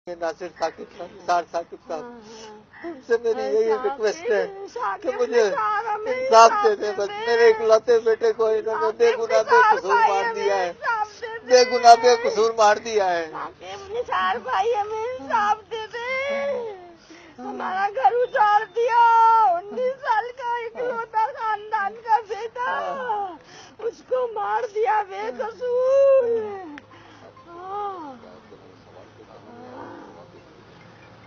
नासिर साकिब साहब तुमसे मेरी यही रिक्वेस्ट है कि मुझे इंसाफ दे दे। बस मेरे इकलौते बेटे को इन्होंने बेगुनाह बेकसूर मार दिया है, बेगुनाह बेकसूर मार दिया है। निसार भाई हमें इंसाफ दे दे, हमारा घर उजाड़ दिया। 19 साल का इकलौता खानदान का बेटा, उसको मार दिया बेकसूर।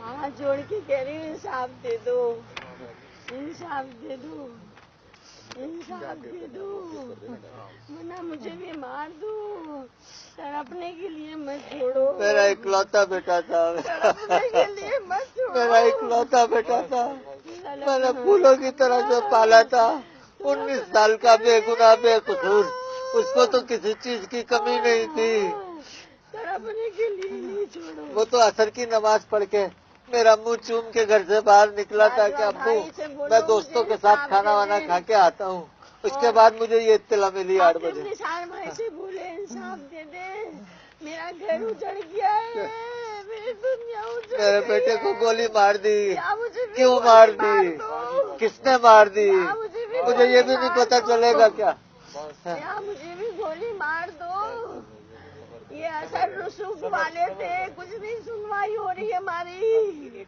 हाथ जोड़ के कह रही हूँ इंसाफ दे दो, इंसाफ दे दो, इंसाफ दे दो, वरना मुझे भी मार दो। तड़पने के लिए मत छोड़ो। मेरा इकलौता बेटा था, तड़पने के लिए मत छोड़ो। मेरा इकलौता बेटा था, मैंने फूलों की तरह जो पाला था। 19 साल का बेगुनाह बेकसूर, उसको तो किसी चीज की कमी नहीं थी। तड़पने के लिए नहीं छोड़ो। वो तो असर की नमाज पढ़ के मेरा मुंह चूम के घर से बाहर निकला था कि अब्बू मैं दोस्तों के साथ खाना वाना खा के आता हूँ। उसके बाद मुझे ये इत्तला मिली 8 बजे। निसार भाई से बोले इंसाफ दे दे, मेरा घर उजड़ गया है, मेरी दुनिया उजड़ गई है। मेरे बेटे को गोली मार दी, क्यों मार मार दी, किसने मार दी, मुझे ये भी नहीं पता चलेगा क्या? मुझे भी गोली मार दो। ये असर रसूख वाले थे, कुछ नहीं सुनवाई हो रही हमारी।